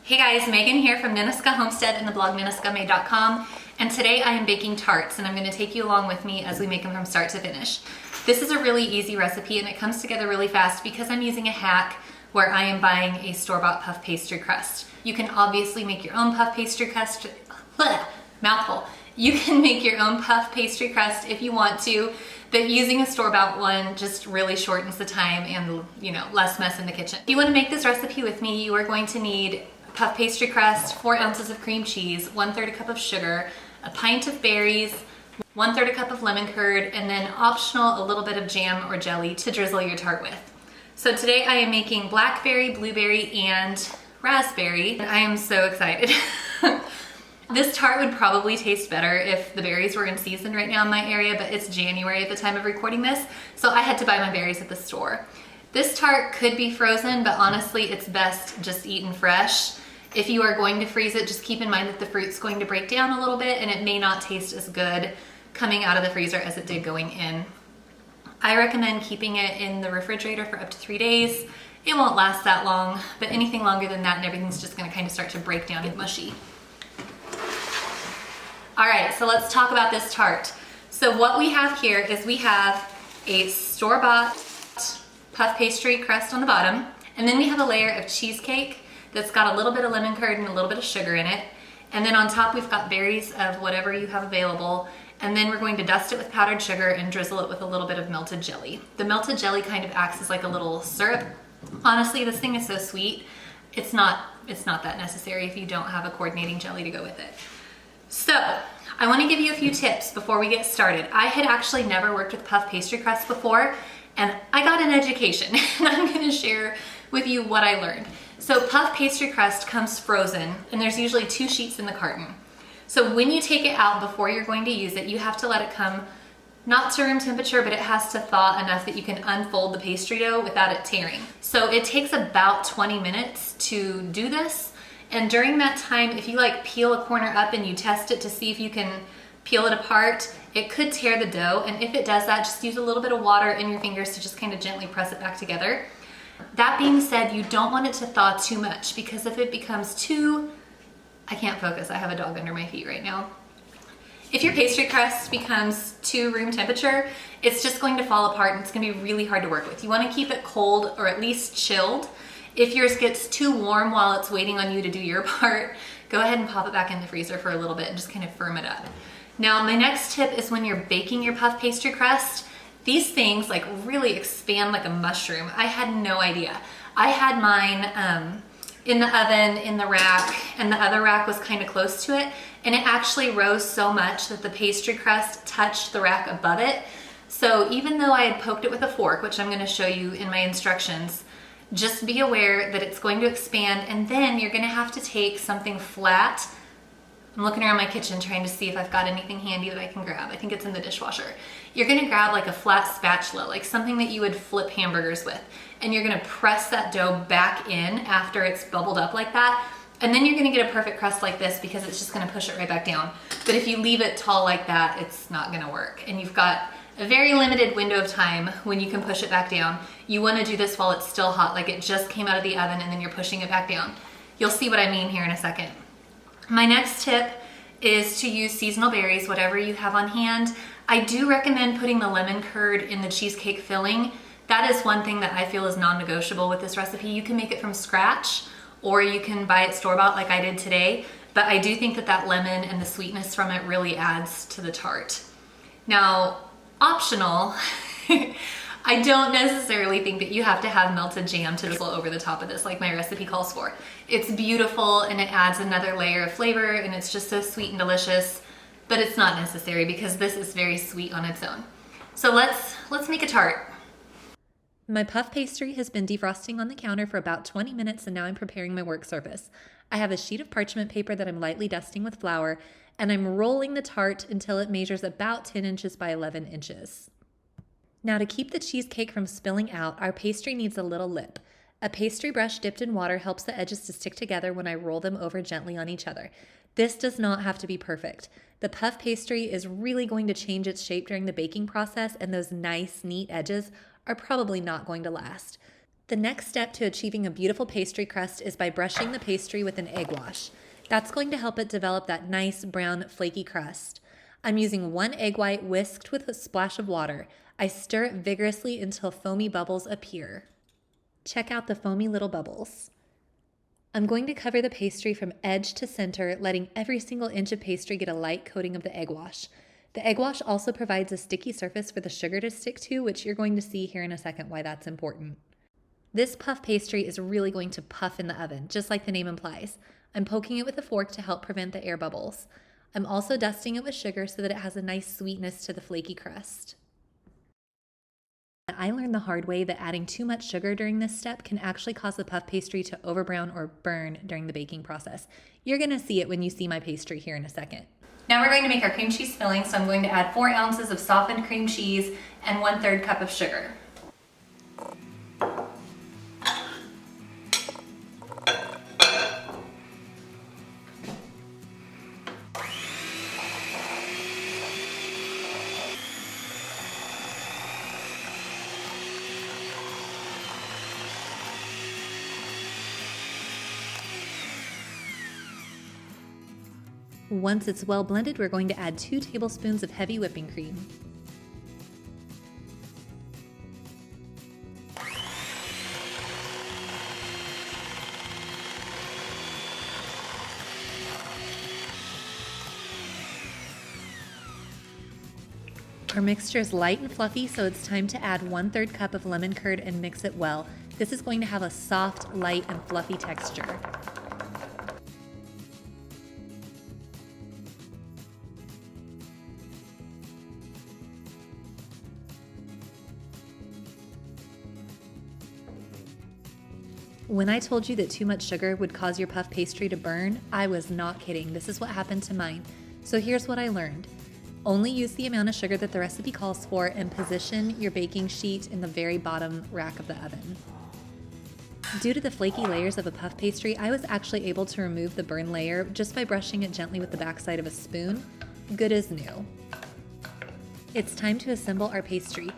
Hey guys, Megan here from Ninuska Homestead and the blog ninuskamaid.com, and today I am baking tarts and I'm going to take you along with me as we make them from start to finish. This is a really easy recipe and it comes together really fast because I'm using a hack where I am buying a store-bought puff pastry crust. You can obviously make your own puff pastry crust, mouthful. You can make your own puff pastry crust if you want to, but using a store-bought one just really shortens the time and, less mess in the kitchen. If you want to make this recipe with me, you are going to need puff pastry crust, 4 ounces of cream cheese, 1/3 a cup of sugar, a pint of berries, 1/3 a cup of lemon curd, and then optional a little bit of jam or jelly to drizzle your tart with. So today I am making blackberry, blueberry, and raspberry. I am so excited. This tart would probably taste better if the berries were in season right now in my area, but it's January at the time of recording this, so I had to buy my berries at the store. This tart could be frozen, but honestly it's best just eaten fresh. If you are going to freeze it, just keep in mind that the fruit's going to break down a little bit and it may not taste as good coming out of the freezer as it did going in. I recommend keeping it in the refrigerator for up to 3 days. It won't last that long, but anything longer than that and everything's just gonna kind of start to break down and mushy. All right, so let's talk about this tart. So what we have here is we have a store-bought puff pastry crust on the bottom, and then we have a layer of cheesecake that's got a little bit of lemon curd and a little bit of sugar in it. And then on top we've got berries of whatever you have available. And then we're going to dust it with powdered sugar and drizzle it with a little bit of melted jelly. The melted jelly kind of acts as like a little syrup. Honestly, this thing is so sweet. It's not that necessary if you don't have a coordinating jelly to go with it. So I want to give you a few tips before we get started. I had actually never worked with puff pastry crust before, and I got an education and I'm going to share with you what I learned. So puff pastry crust comes frozen and there's usually 2 sheets in the carton. So when you take it out before you're going to use it, you have to let it come not to room temperature, but it has to thaw enough that you can unfold the pastry dough without it tearing. So it takes about 20 minutes to do this. And during that time, if you peel a corner up and you test it to see if you can peel it apart, it could tear the dough. And if it does that, just use a little bit of water in your fingers to just kind of gently press it back together. That being said, you don't want it to thaw too much because if it becomes I can't focus, I have a dog under my feet right now. If your pastry crust becomes too room temperature, it's just going to fall apart and it's gonna be really hard to work with. You wanna keep it cold or at least chilled. If yours gets too warm while it's waiting on you to do your part, go ahead and pop it back in the freezer for a little bit and just kind of firm it up. Now, my next tip is when you're baking your puff pastry crust, these things really expand like a mushroom. I had no idea. I had mine in the oven, in the rack, and the other rack was kind of close to it, and it actually rose so much that the pastry crust touched the rack above it. So even though I had poked it with a fork, which I'm going to show you in my instructions, just be aware that it's going to expand, and then you're going to have to take something flat. I'm looking around my kitchen trying to see if I've got anything handy that I can grab. I think it's in the dishwasher. You're gonna grab a flat spatula, something that you would flip hamburgers with, and you're gonna press that dough back in after it's bubbled up like that, and then you're gonna get a perfect crust like this because it's just gonna push it right back down. But if you leave it tall like that, it's not gonna work, and you've got a very limited window of time when you can push it back down. You wanna do this while it's still hot, like it just came out of the oven and then you're pushing it back down. You'll see what I mean here in a second. My next tip is to use seasonal berries, whatever you have on hand. I do recommend putting the lemon curd in the cheesecake filling. That is one thing that I feel is non-negotiable with this recipe. You can make it from scratch or you can buy it store-bought like I did today, but I do think that lemon and the sweetness from it really adds to the tart. Now, optional, I don't necessarily think that you have to have melted jam to drizzle over the top of this like my recipe calls for. It's beautiful and it adds another layer of flavor and it's just so sweet and delicious, but it's not necessary because this is very sweet on its own. So let's make a tart. My puff pastry has been defrosting on the counter for about 20 minutes and now I'm preparing my work surface. I have a sheet of parchment paper that I'm lightly dusting with flour and I'm rolling the tart until it measures about 10 inches by 11 inches. Now to keep the cheesecake from spilling out, our pastry needs a little lip. A pastry brush dipped in water helps the edges to stick together when I roll them over gently on each other. This does not have to be perfect. The puff pastry is really going to change its shape during the baking process and those nice, neat edges are probably not going to last. The next step to achieving a beautiful pastry crust is by brushing the pastry with an egg wash. That's going to help it develop that nice brown flaky crust. I'm using 1 egg white whisked with a splash of water. I stir it vigorously until foamy bubbles appear. Check out the foamy little bubbles. I'm going to cover the pastry from edge to center, letting every single inch of pastry get a light coating of the egg wash. The egg wash also provides a sticky surface for the sugar to stick to, which you're going to see here in a second why that's important. This puff pastry is really going to puff in the oven, just like the name implies. I'm poking it with a fork to help prevent the air bubbles. I'm also dusting it with sugar so that it has a nice sweetness to the flaky crust. I learned the hard way that adding too much sugar during this step can actually cause the puff pastry to overbrown or burn during the baking process. You're going to see it when you see my pastry here in a second. Now we're going to make our cream cheese filling, so I'm going to add 4 ounces of softened cream cheese and 1/3 cup of sugar. Once it's well blended, we're going to add 2 tablespoons of heavy whipping cream. Our mixture is light and fluffy, so it's time to add 1/3 cup of lemon curd and mix it well. This is going to have a soft, light, and fluffy texture. When I told you that too much sugar would cause your puff pastry to burn, I was not kidding. This is what happened to mine. So here's what I learned. Only use the amount of sugar that the recipe calls for and position your baking sheet in the very bottom rack of the oven. Due to the flaky layers of a puff pastry, I was actually able to remove the burn layer just by brushing it gently with the backside of a spoon. Good as new. It's time to assemble our pastry.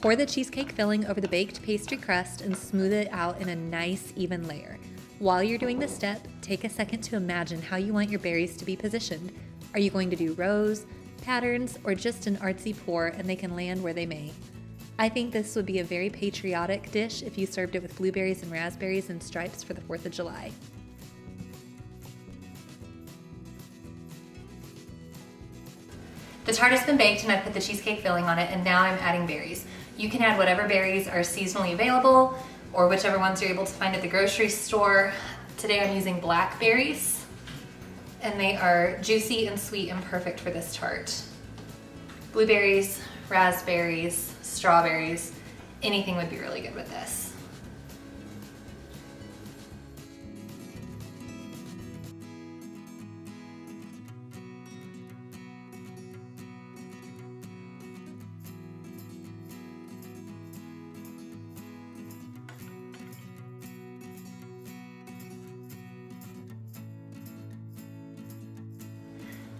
Pour the cheesecake filling over the baked pastry crust and smooth it out in a nice, even layer. While you're doing this step, take a second to imagine how you want your berries to be positioned. Are you going to do rows, patterns, or just an artsy pour and they can land where they may? I think this would be a very patriotic dish if you served it with blueberries and raspberries and stripes for the 4th of July. The tart has been baked and I've put the cheesecake filling on it, and now I'm adding berries. You can add whatever berries are seasonally available or whichever ones you're able to find at the grocery store. Today I'm using blackberries, and they are juicy and sweet and perfect for this tart. Blueberries, raspberries, strawberries, anything would be really good with this.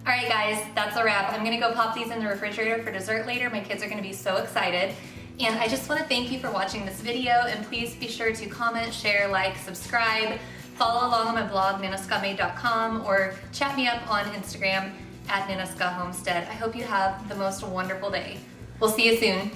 All right guys, that's a wrap. I'm gonna go pop these in the refrigerator for dessert later. My kids are gonna be so excited. And I just wanna thank you for watching this video, and please be sure to comment, share, like, subscribe, follow along on my blog, nanaskahmade.com, or chat me up on Instagram at nanaskahhomestead. I hope you have the most wonderful day. We'll see you soon.